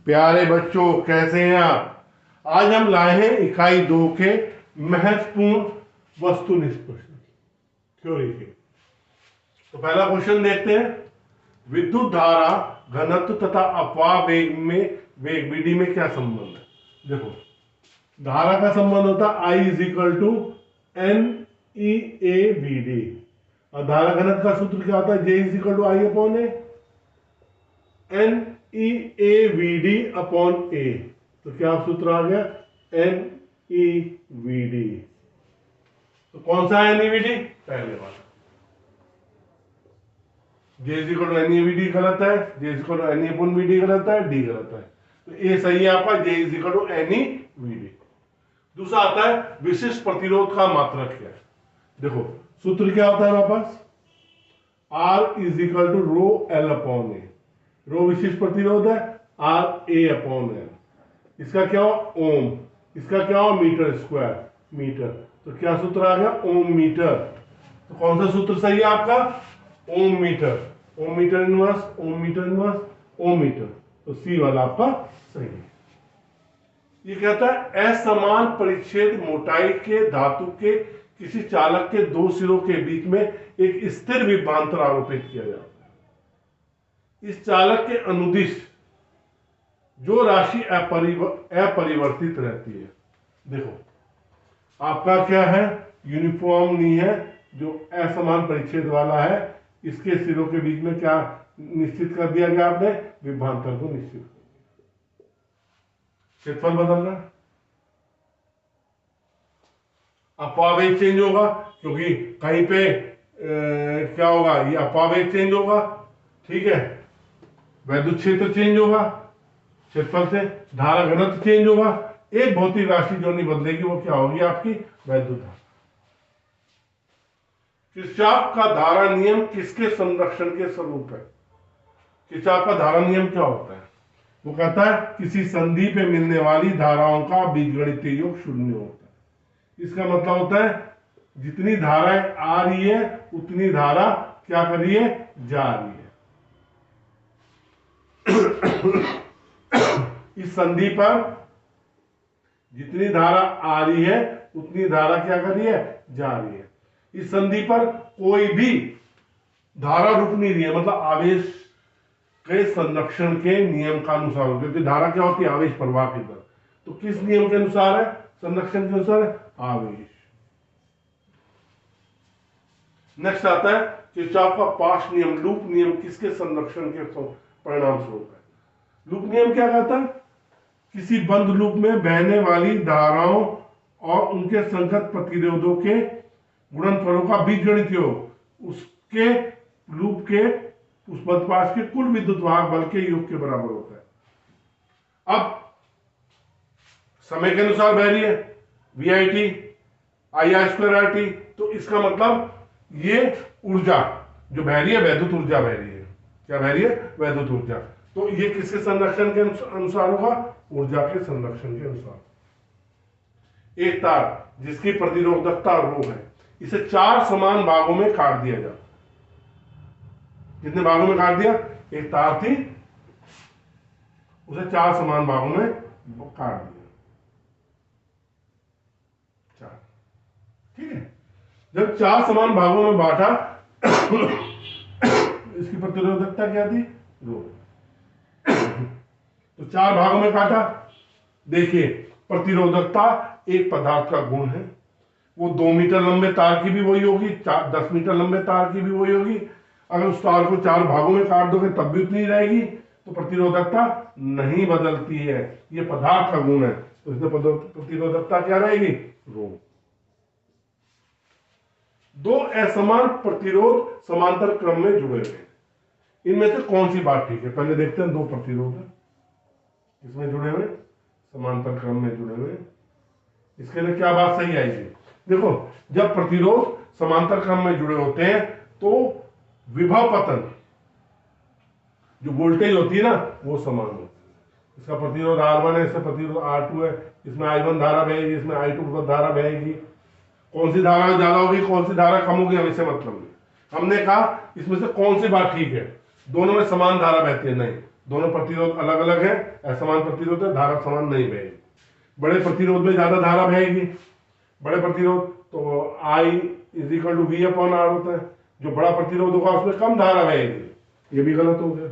प्यारे बच्चों, कैसे हैं आप? आज हम लाए हैं इकाई 2 के महत्वपूर्ण वस्तुनिष्ठ प्रश्न थ्योरी के। तो पहला क्वेश्चन देखते हैं। विद्युत धारा घनत्व तथा अपवाह वेग विधि में क्या संबंध है? देखो, धारा का संबंध होता है I is equal to N E A V D, और धारा घनत्व का सूत्र क्या होता है? J is equal to I upon A, N E A V D upon A. तो क्या सूत्र आ गया? N E V D. तो कौन सा एन ई वी डी? पहले वाला। J is equal to N E V D गलत है, J is equal to N E upon V D गलत है, डी गलत है। तो ए सही है आपका, J is equal to N E V D. दूसरा आता है विशिष्ट प्रतिरोध का मात्रक क्या है? देखो, सूत्र क्या होता है हमारे पास? R is equal to rho L upon A. Rho विशिष्ट प्रतिरोध है, आर ए अपॉन एल। इसका क्या हो? ओम। इसका क्या हो? Metre square, metre. तो क्या सूत्र आ गया? Ohm metre. तो कौन सा सूत्र सही है आपका? Ohm metre. Ohm metre inverse, ohm metre inverse, ohm metre. तो सी वाला आपका सही है। ये कहता है असमान परिच्छेद मोटाई के धातु के किसी चालक के दो सिरों के बीच में एक स्थिर विभवांतर आरोपित किया जाता है। इस चालक के अनुदिश जो राशि अपरिवर्तित रहती है। देखो, आपका क्या है? यूनिफॉर्म नहीं है, जो असमान परिच्छेद वाला है। इसके सिरों के बीच में क्या निश्चित कर दिया गया? आपने विभवांतर को निश्चित कर दिया। क्षेत्रफल बदल रहा है, अपवावेग चेंज होगा, क्योंकि कहीं पे क्या होगा? ये अपवावेग चेंज होगा, ठीक है। वैद्युत क्षेत्र चेंज होगा क्षेत्रफल से, धारा घनत्व चेंज होगा। एक भौतिक राशि जो नहीं बदलेगी वो क्या होगी? आपकी वैद्युत धारा। किरचॉफ का धारा नियम किसके संरक्षण के स्वरूप है? किरचॉफ का धारा नियम क्या होता है? वो कहता है किसी संधि पे मिलने वाली धाराओं का बीजगणितीय योग शून्य होता है। इसका मतलब होता है जितनी धाराएं आ रही है उतनी धारा क्या कर रही है? जा रही है। इस संधि पर जितनी धारा आ रही है उतनी धारा क्या कर रही है? जा रही है। इस संधि पर कोई भी धारा रुक नहीं रही है, मतलब आवेश के संरक्षण के नियम का अनुसार, क्योंकि धारा क्या होती है? आवेश प्रवाह की दर। तो किस नियम के अनुसार है? संरक्षण के अनुसार है, आवेश। नेक्स्ट आता है किरचॉफ का पाश नियम, लूप नियम किसके संरक्षण के परिणाम स्वरूप है? लूप नियम क्या कहता है? किसी बंद लूप में बहने वाली धाराओं और उनके संगत प्रतिरोधों के गुणनफलों का बीजगणित योग उसके लूप के उस बंधपाश के कुल विद्युत वाहक बल के योग के बराबर होता है। अब समय के अनुसार बह रही है, V I T I R square R T. तो इसका मतलब ये ऊर्जा जो बह रही है, वैद्युत ऊर्जा बह रही है। क्या बह रही है? वैद्युत ऊर्जा। तो ये किसके संरक्षण के अनुसार होगा? ऊर्जा के संरक्षण के अनुसार। एक तार जिसकी प्रतिरोधकता रो है, इसे 4 समान भागों में काट दिया जाता। कितने भागों में काट दिया? एक तार थी, उसे 4 समान भागों में काट दिया। 4, ठीक है। जब 4 समान भागों में बांटा इसकी प्रतिरोधकता क्या थी? रो। तो 4 भागों में काटा। देखिए, प्रतिरोधकता एक पदार्थ का गुण है। वो 2 मीटर लंबे तार की भी वही होगी, 10 मीटर लंबे तार की भी वही होगी। अगर उस तार को 4 भागों में काट दोगे तब भी उतनी रहेगी। तो प्रतिरोधकता नहीं बदलती है, ये पदार्थ का गुण है। तो इसमें प्रतिरोधकता क्या रहेगी? रो। 2 असमान प्रतिरोध समांतर क्रम में जुड़े हुए हैं। इनमें से कौन सी बात ठीक है? पहले देखते हैं। 2 प्रतिरोध है, इसमें जुड़े हुए, समांतर क्रम में जुड़े हुए। इसके लिए क्या बात सही आएगी? देखो, जब प्रतिरोध समांतर क्रम में जुड़े होते हैं तो विभव पतन, जो वोल्टेज होती है ना, वो समान होती है। इसका प्रतिरोध R1 है, इसका प्रतिरोध R2 है। इसमें I1 धारा बहेगी, इसमें I2 धारा बहेगी। कौन सी धारा ज्यादा होगी, कौन सी धारा कम होगी, हमें से मतलब नहीं। हमने कहा इसमें से कौन सी बात ठीक है? दोनों में समान धारा बहती है? नहीं, दोनों प्रतिरोध अलग अलग है, असमान प्रतिरोध है, धारा समान नहीं बहेगी। बड़े प्रतिरोध में ज्यादा धारा बहेगी, बड़े प्रतिरोध तो I is equal to V upon R होता है, जो बड़ा प्रतिरोध होगा उसमें कम धारा बहेगी। ये भी गलत हो गया।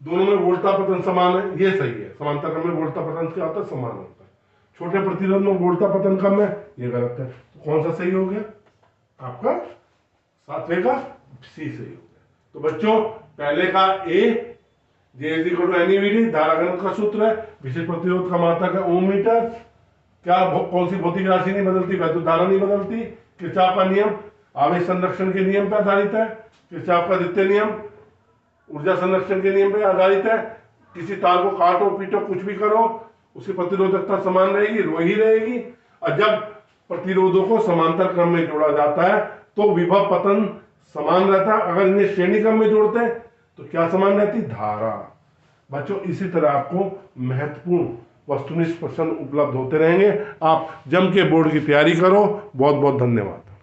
दोनों में वोल्टापतन समान है, ये सही है। समांतर क्रम में वोल्टापतन क्या होता है, समान होता है। छोटे प्रतिरोध में वोल्टापतन कम है, ये गलत है। तो कौन सा सही हो गया, आपका सातवें का सी सही हो गया। तो बच्चों पहले का ए जे इज इक्वल टू एनईवीडी धारा घनत्व का सूत्र है, विशिष्ट प्रतिरोध का मात्रक है ओम मीटर। क्या कौन सी भौतिक राशि नहीं बदलती, वैद्युत धारा नहीं बदलती। किरचॉफ का नियम आवेश संरक्षण के नियम पर आधारित है। किरचॉफ का द्वितीय नियम ऊर्जा संरक्षण के नियम पर आधारित है। किसी तार को काटो पीटो कुछ भी करो, उसकी प्रतिरोधकता समान रहेगी, रो ही रहेगी। और जब प्रतिरोधों को समांतर क्रम में जोड़ा जाता है तो विभव पतन समान रहता है। अगर इन्हें श्रेणी क्रम में जोड़ते हैं तो क्या समान रहती, धारा। बच्चों इसी तरह आपको महत्वपूर्ण वस्तुनिष्ठ प्रश्न उपलब्ध होते रहेंगे। आप जम के बोर्ड की तैयारी करो। बहुत बहुत धन्यवाद।